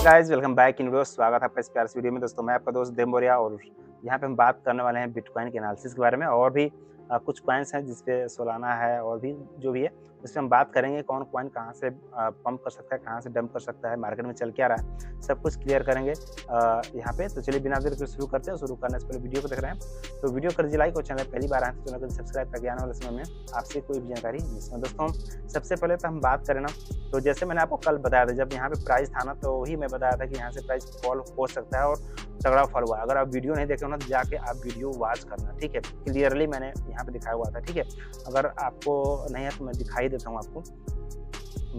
Guys welcome back in video. स्वागत है आपका इस प्यारे से वीडियो में। दोस्तों मैं आपका दोस्त देमबोरिया और यहाँ पे हम बात करने वाले हैं बिटकॉइन के एनालिसिस के बारे में। और भी कुछ कॉइन्स हैं जिसपे सोलाना है और भी जो भी है उसमें हम बात करेंगे। कौन कॉइन कहाँ से पंप कर सकता है, कहाँ से डंप कर सकता है, मार्केट में चल क्या रहा है, सब कुछ क्लियर करेंगे यहाँ पे। तो चलिए बिना देर के शुरू करते हैं। शुरू करने से पहले वीडियो को देख रहे हैं तो वीडियो कर दीजिए लाइक, और चैनल पहली बार आए तो चैनल को सब्सक्राइब करके आने वाले समय में आपसे कोई भी जानकारी जिसमें दोस्तों सबसे पहले तो हम बात करें ना, तो जैसे मैंने आपको कल बताया था जब यहाँ पे प्राइस था ना, तो ही मैं बताया था कि यहाँ से प्राइस फॉल हो सकता है और तगड़ा फॉल हुआ। अगर आप वीडियो नहीं देखे हो ना तो जाके आप वीडियो वॉच करना, ठीक है। क्लियरली मैंने यहाँ पे दिखाया हुआ था, ठीक है। अगर आपको नहीं है तो मैं दिखाई देता हूँ आपको।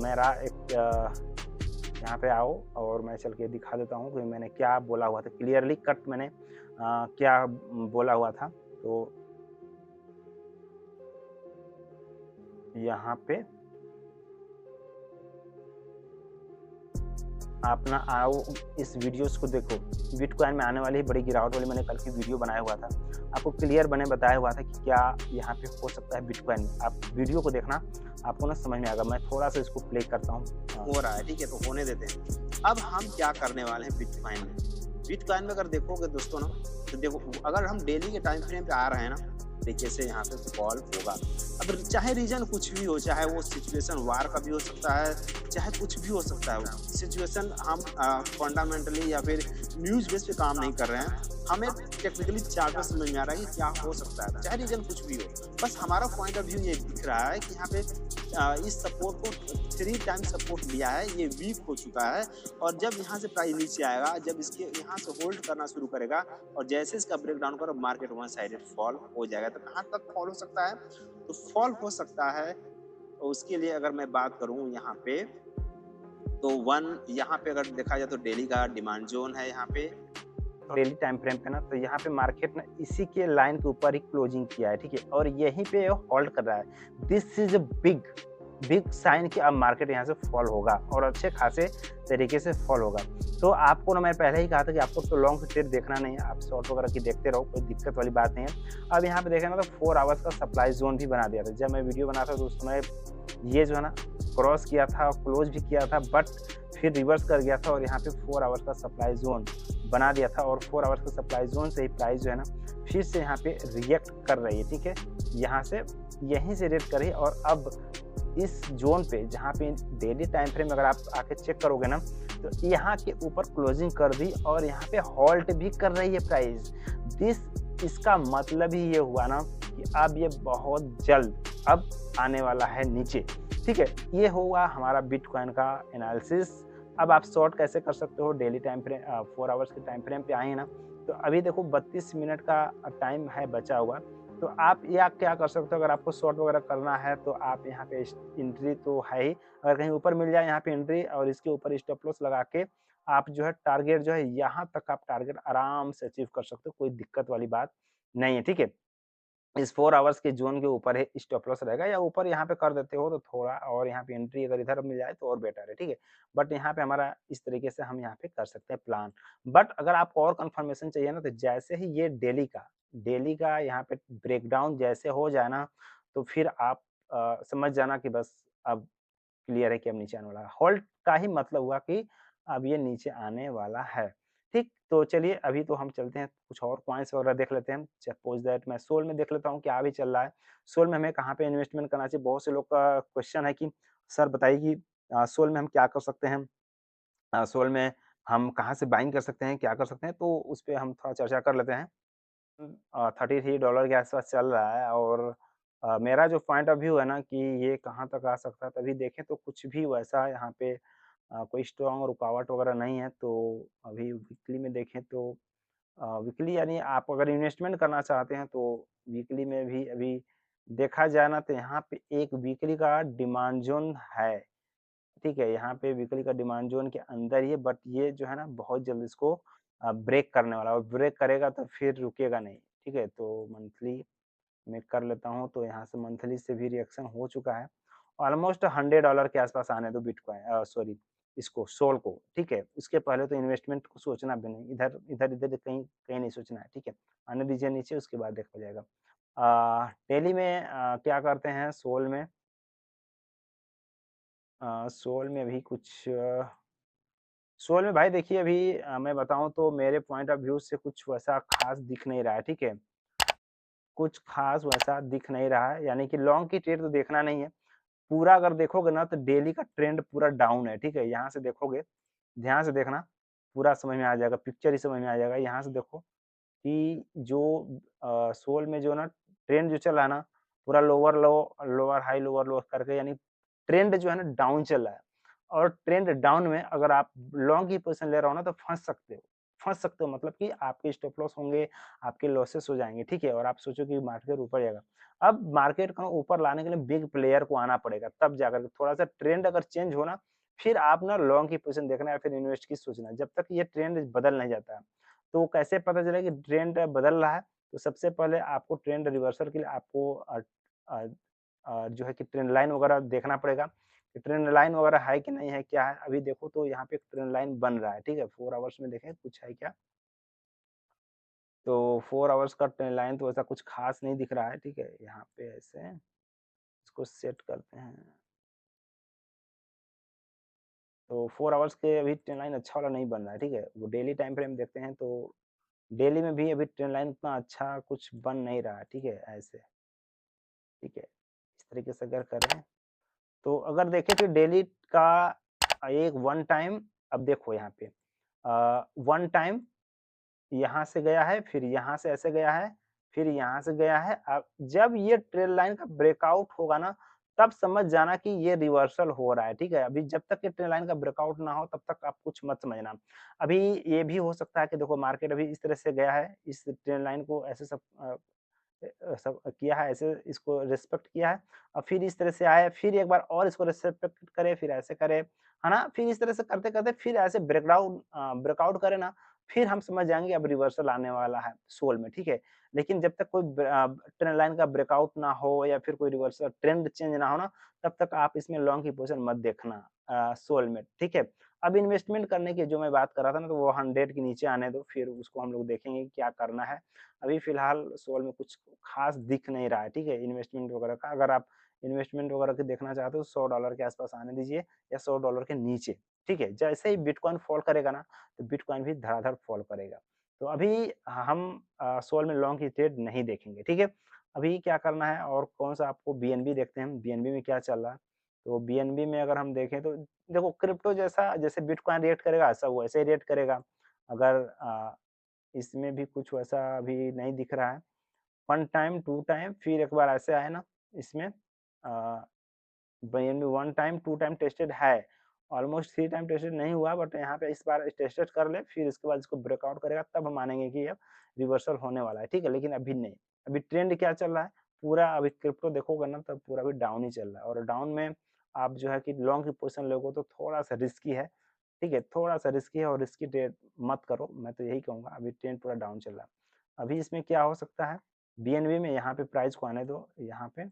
मेरा एक यहाँ पे आओ और मैं चल के दिखा देता हूँ कि मैंने क्या बोला हुआ था। क्लियरली कट मैंने क्या बोला हुआ था। तो यहाँ पे आप ना आओ, इस वीडियोस को देखो। बिटकॉइन में आने वाली बड़ी गिरावट वाली मैंने कल की वीडियो बनाया हुआ था, आपको क्लियर बने बताया हुआ था कि क्या यहाँ पे हो सकता है बिटकॉइन में। आप वीडियो को देखना, आपको ना समझ में आएगा। मैं थोड़ा सा इसको प्ले करता हूँ। हो रहा है, ठीक है, तो होने देते हैं। अब हम क्या करने वाले हैं बिटकॉइन में। बिटकॉइन में अगर देखोगे दोस्तों ना, तो देखो अगर हम डेली के टाइम फ्रेम पे आ रहे हैं ना, देखिए से यहाँ पे फॉल होगा। अब चाहे रीजन कुछ भी हो, चाहे वो सिचुएशन वार का भी हो सकता है, चाहे कुछ भी हो सकता है। सिचुएशन हम फंडामेंटली या फिर न्यूज बेस पे काम नहीं कर रहे हैं, हमें टेक्निकली चार्टर समझ में आ रहा है कि क्या हो सकता है, चाहे रीजन कुछ भी हो। बस हमारा पॉइंट ऑफ व्यू ये दिख रहा है कि यहाँ पे इस सपोर्ट को 3 टाइम सपोर्ट लिया है, ये वीक हो चुका है। और जब यहाँ से प्राइस नीचे आएगा, जब इसके यहाँ से होल्ड करना शुरू करेगा और जैसे इसका ब्रेकडाउन करो, मार्केट वन साइडेड फॉल हो जाएगा। तो कहाँ तक फॉल हो सकता है? तो फॉल हो सकता है, तो उसके लिए अगर मैं बात करूँ यहाँ पे, तो यहाँ पे अगर देखा जाए तो डेली का डिमांड जोन है यहाँ पे। डेली टाइम फ्रेम पे ना, तो यहाँ पे मार्केट ना इसी के लाइन के ऊपर ही क्लोजिंग किया है, ठीक है। और यहीं पे होल्ड कर रहा है। This is a big big sign कि अब मार्केट यहाँ से फॉल होगा और अच्छे खासे तरीके से फॉल होगा। तो आपको ना मैं पहले ही कहा था कि आपको तो लॉन्ग ट्रेड देखना नहीं है, आप शॉर्ट वगैरह की देखते रहो, कोई दिक्कत वाली बात नहीं है। अब यहाँ पे देखें ना तो 4 आवर्स का सप्लाई जोन भी बना दिया था। जब मैं वीडियो बना था तो उस समय ये जो है ना क्रॉस किया था, क्लोज भी किया था, बट फिर रिवर्स कर गया था और यहाँ पे 4 आवर्स का सप्लाई जोन बना दिया था। और 4 आवर्स का सप्लाई जोन से ही प्राइस जो है ना फिर से यहाँ पे रिएक्ट कर रही है, ठीक है। यहाँ से यहीं से रिएक्ट कर रही है और अब इस जोन पे जहाँ पे डेली टाइम फ्रेम अगर आप आके चेक करोगे ना, तो यहाँ के ऊपर क्लोजिंग कर दी और यहाँ पे हॉल्ट भी कर रही है प्राइस। इसका मतलब ही ये हुआ ना कि अब ये बहुत जल्द अब आने वाला है नीचे, ठीक है। ये हुआ हमारा बिटकॉइन का एनालिसिस। अब आप शॉर्ट कैसे कर सकते हो, डेली टाइम फ्रेम 4 आवर्स के टाइम फ्रेम पे आए ना, तो अभी देखो 32 मिनट का टाइम है बचा हुआ। तो आप या क्या कर सकते हो, अगर आपको शॉर्ट वगैरह करना है तो आप यहाँ पे एंट्री तो है ही, अगर कहीं ऊपर मिल जाए यहाँ पे एंट्री और इसके ऊपर स्टॉप लॉस लगा के आप जो है टारगेट जो है यहाँ तक आप टारगेट आराम से अचीव कर सकते हो, कोई दिक्कत वाली बात नहीं है, ठीक है। इस 4 आवर्स के ज़ोन के ऊपर है स्टॉप लॉस रहेगा, या ऊपर यहाँ पे कर देते हो तो थोड़ा और यहाँ पे एंट्री अगर इधर मिल जाए तो और बेटर है, ठीक है। बट यहाँ पे हमारा इस तरीके से हम यहाँ पे कर सकते हैं प्लान। बट अगर आपको और कन्फर्मेशन चाहिए ना, तो जैसे ही ये डेली का यहाँ पे ब्रेकडाउन जैसे हो जाए ना, तो फिर आप समझ जाना कि बस अब क्लियर है कि अब नीचे आने वाला है। होल्ड का ही मतलब हुआ कि अब ये नीचे आने वाला है। ठीक, तो चलिए अभी तो हम चलते हैं कुछ और कॉइन्स वगैरह देख लेते हैं। सपोज़ दैट मैं सोल में देख लेता हूँ क्या अभी चल रहा है। सोल में हमें कहाँ पे इन्वेस्टमेंट करना चाहिए? बहुत से लोग का क्वेश्चन है कि सर बताइए कि सोल में हम क्या कर सकते हैं? सोल में हम कहाँ से बाइंग कर सकते हैं, क्या कर सकते हैं? तो उस पे हम थोड़ा चर्चा कर लेते हैं। $33 के आस-पास चल रहा है और मेरा जो पॉइंट ऑफ व्यू है ना कि ये कहाँ तक आ सकता है, तभी देखें तो कुछ भी वैसा यहाँ पे कोई स्ट्रॉन्ग रुकावट वगैरह नहीं है। तो अभी वीकली में देखें तो वीकली यानी आप अगर इन्वेस्टमेंट करना चाहते हैं तो वीकली में भी अभी देखा जाए ना, तो यहाँ पे एक वीकली का डिमांड ज़ोन है, ठीक है। यहाँ पे वीकली का डिमांड ज़ोन के अंदर ही है, बट ये जो है ना बहुत जल्द इसको ब्रेक करने वाला है और ब्रेक करेगा तो फिर रुकेगा नहीं, ठीक है। तो मंथली मैं कर लेता हूँ, तो यहाँ से मंथली से भी रिएक्शन हो चुका है। ऑलमोस्ट $100 के आस-पास आने दो बिटकॉइन सॉरी इसको सोल को, ठीक है। इसके पहले तो इन्वेस्टमेंट को सोचना भी नहीं, इधर कहीं कहीं नहीं सोचना है, ठीक है। आने दीजिए नीचे, उसके बाद देखा जाएगा। डेली में क्या करते हैं सोल में? सोल में भी कुछ सोल में भाई देखिए अभी मैं बताऊँ तो मेरे पॉइंट ऑफ व्यू से कुछ वैसा ख़ास दिख नहीं रहा है, ठीक है? कुछ ख़ास वैसा दिख नहीं रहा है, यानी कि लॉन्ग की ट्रेड तो देखना नहीं है। पूरा अगर देखोगे ना तो डेली का ट्रेंड पूरा डाउन है, ठीक है? यहाँ से देखोगे, ध्यान से देखना, पूरा समझ में आ जाएगा, पिक्चर ही समझ में आ जाएगा। यहाँ से देखो कि जो सोल में जो ना ट्रेंड जो चल रहा है ना, पूरा लोअर लो, लोअर लो करके, यानी ट्रेंड जो है ना डाउन चल रहा है। और ट्रेंड डाउन में अगर आप लॉन्ग की पोज़ीशन ले रहे हो ना तो फँस सकते हो। फँस सकते हो मतलब कि आपके स्टॉप लॉस होंगे, आपके लॉसेस हो जाएँगे, ठीक है? और आप सोचो कि मार्केट ऊपर जाएगा। अब मार्केट को ऊपर लाने के लिए बिग प्लेयर को आना पड़ेगा, तब जाकर के थोड़ा-सा ट्रेंड अगर चेंज हो ना, फिर आप ना लॉन्ग की पोज़ीशन देखना या फिर इन्वेस्ट की सोचना। जब तक ये ट्रेंड बदल नहीं जाता है। तो कैसे पता चलेगा कि ट्रेंड बदल रहा है? तो सबसे पहले आपको ट्रेंड रिवर्सल के लिए आपको अ जो है कि ट्रेंड लाइन वगैरह देखना पड़ेगा, कि ट्रेंड लाइन वगैरह है कि नहीं है, क्या है? अभी देखो तो यहाँ पे एक ट्रेंड लाइन बन रहा है, ठीक है? 4 आवर्स में देखें कुछ है क्या? तो 4 आवर्स का ट्रेंड लाइन तो ऐसा कुछ खास नहीं दिख रहा है, ठीक है? यहाँ पे ऐसे इसको सेट करते हैं। तो 4 आवर्स के अभी ट्रेंड लाइन अच्छा वाला नहीं बन रहा है, ठीक है? वो डेली टाइम फ्रेम देखते हैं तो डेली में भी अभी ट्रेंड लाइन उतना अच्छा कुछ बन नहीं रहा है, ठीक है? ऐसे, ठीक है? इस तरीके से अगर करें तो अगर देखें तो डेली का एक वन टाइम, अब देखो यहाँ पे वन टाइम यहाँ से गया है, फिर यहाँ से ऐसे गया है, फिर यहाँ से गया है। अब जब ये ट्रेल लाइन का ब्रेकआउट होगा ना, तब समझ जाना कि ये रिवर्सल हो रहा है, ठीक है? अभी जब तक ये ट्रेल लाइन का ब्रेकआउट ना हो, तब तक आप कुछ मत समझना। अभी ये भी हो सकता है कि देखो मार्केट अभी इस तरह से गया है, इस ट्रेल लाइन को ऐसे सब सब किया है, ऐसे इसको रिस्पेक्ट किया है और फिर इस तरह से आए, फिर एक बार और इसको रिस्पेक्ट करे, फिर ऐसे करे, है ना? फिर इस तरह से करते-करते फिर ऐसे ब्रेकआउट करे ना, फिर हम समझ जाएँगे अब रिवर्सल आने वाला है सोल में, ठीक है? लेकिन जब तक कोई ट्रेंड लाइन का ब्रेकआउट ना हो या फिर कोई रिवर्सल ट्रेंड चेंज ना हो ना, तब तक आप इसमें लॉन्ग की पोज़ीशन मत देखना सोल में, ठीक है? अब इन्वेस्टमेंट करने की जो मैं बात कर रहा था ना, तो वो 100 के नीचे आने दो, फिर उसको हम लोग देखेंगे क्या करना है। अभी फ़िलहाल सोल में कुछ ख़ास दिख नहीं रहा है, ठीक है? इन्वेस्टमेंट वगैरह का अगर आप इन्वेस्टमेंट वगैरह के देखना चाहते हो $100 के आस-पास आने दीजिए या $100 के नीचे, ठीक है? जैसे ही बिटकॉइन फ़ॉल करेगा ना, तो बिटकॉइन भी धड़ाधड़ फ़ॉल करेगा। तो अभी हम सोल में लॉन्ग की ट्रेड नहीं देखेंगे, ठीक है? अभी क्या करना है और कौन-सा आपको बीएनबी देखते हैं, बीएनबी में क्या चल रहा है? तो बीएनबी में अगर हम देखें तो देखो क्रिप्टो जैसा जैसे बिटकॉइन रिएक्ट करेगा, ऐसा वैसे ही रिएक्ट करेगा। अगर इसमें भी कुछ वैसा अभी नहीं दिख रहा है। 1 टाइम, 2 टाइम फिर एक बार ऐसे आए ना इसमें बीएनबी 1 टाइम, 2 टाइम टेस्टेड है। ऑलमोस्ट 3 टाइम टेस्टेड नहीं हुआ बट यहाँ पे इस बार टेस्टेड कर ले फिर इसके बाद इसको ब्रेकआउट करेगा तब हम मानेंगे कि अब रिवर्सल होने वाला है, ठीक है? लेकिन अभी नहीं। अभी ट्रेंड क्या चल रहा है? पूरा अभी क्रिप्टो देखोगे ना तब पूरा अभी डाउन ही चल रहा है और डाउन में आप जो है कि लॉन्ग की पोज़ीशन लोगे तो थोड़ा-सा रिस्की है, ठीक है? थोड़ा-सा रिस्की है और रिस्की ट्रेड मत करो, मैं तो यही कहूँगा। अभी ट्रेंड पूरा डाउन चल रहा है। अभी इसमें क्या हो सकता है? बीएनबी में यहाँ पे प्राइस को आने दो, यहाँ पे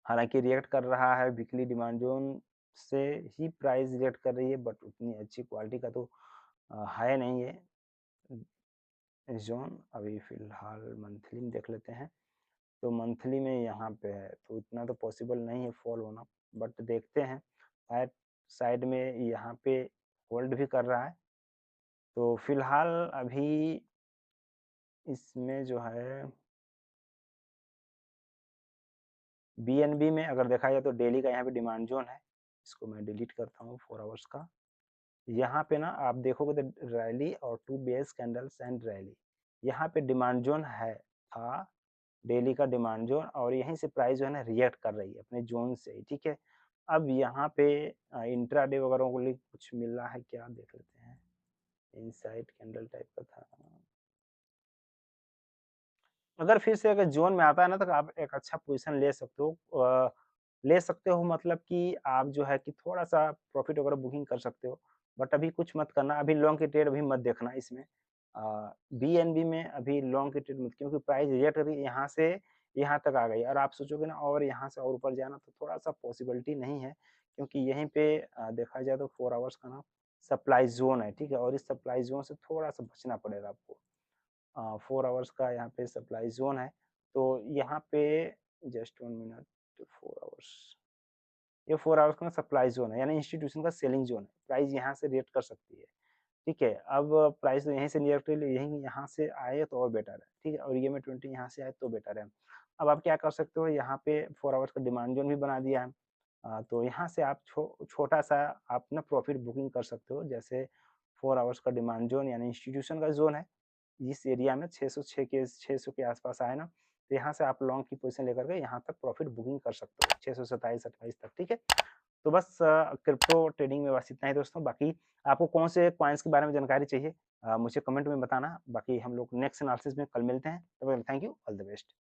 हालाँकि रिएक्ट कर रहा है वीकली डिमांड ज़ोन से ही प्राइस रिएक्ट कर रही है बट उतनी अच्छी क्वालिटी का तो है नहीं ये ज़ोन। अभी फ़िलहाल मंथली में देख लेते हैं, तो मंथली में यहाँ पे है, तो इतना तो पॉसिबल नहीं है फॉल होना बट देखते हैं। शायद साइड में यहाँ पे होल्ड भी कर रहा है, तो फ़िलहाल अभी इसमें जो है बीएनबी में अगर देखा जाए तो डेली का यहाँ पे डिमांड ज़ोन है। इसको मैं डिलीट करता हूँ 4 आवर्स का। यहाँ पे ना आप देखोगे तो रैली और 2 बेस कैंडल्स एंड रैली, यहाँ पे डिमांड ज़ोन है था, डेली का डिमांड ज़ोन और यहीं से प्राइस जो है ना रिएक्ट कर रही है अपने ज़ोन से ही, ठीक है? अब यहाँ पे इंट्राडे वगैरह के लिए कुछ मिल रहा है क्या देख लेते हैं। इनसाइड कैंडल टाइप का था। अगर फिर से अगर ज़ोन में आता है ना तो आप एक अच्छा पोज़ीशन ले सकते हो। ले सकते हो मतलब कि आप जो है कि थोड़ा-सा प्रॉफ़िट वगैरह बुकिंग कर सकते हो। बट अभी कुछ मत करना, अभी लॉन्ग की ट्रेड अभी मत देखना इसमें। बीएनबी में अभी लॉन्ग की ट्रेड मत क्योंकि प्राइस रिएक्ट कर रही है यहाँ से यहाँ तक आ गई और आप सोचोगे ना और यहाँ से और ऊपर जाना तो थोड़ा-सा पॉसिबिलिटी नहीं है क्योंकि यहीं पे देखा जाए तो 4 आवर्स का ना सप्लाई ज़ोन है, ठीक है? और इस सप्लाई ज़ोन से थोड़ा-सा बचना पड़ेगा आपको। 4 आवर्स का यहाँ पे सप्लाई ज़ोन है। तो यहाँ पे जस्ट 1 मिनट 4 आवर्स ये 4 आवर्स का ना सप्लाई जोन है, यानी इंस्टीट्यूशन का सेलिंग जोन है। प्राइस यहाँ से रेट कर सकती है, ठीक है। अब प्राइस तो यहीं से नियर यहीं यहाँ से आए तो और बेटर है, ठीक है। और ये में 20 यहाँ से आए तो बेटर है। अब आप क्या कर सकते हो, यहाँ पे 4 आवर्स का डिमांड जोन भी बना दिया है। तो यहाँ से आप छोटा-सा आप ना प्रॉफिट बुकिंग कर सकते हो। जैसे 4 आवर्स का डिमांड जोन यानी इंस्टीट्यूशन का जोन है। इस एरिया में 600 के आस-पास आए ना, तो यहाँ से आप लॉन्ग की पोज़ीशन लेकर के यहाँ तक प्रॉफिट बुकिंग कर सकते हो 627-28 तक, ठीक है। तो बस क्रिप्टो ट्रेडिंग में बस इतना ही दोस्तों। बाकी आपको कौन से कॉइन्स के बारे में जानकारी चाहिए मुझे कमेंट में बताना। बाकी हम लोग नेक्स्ट एनालिसिस में कल मिलते हैं। तब तक thank you, all the best.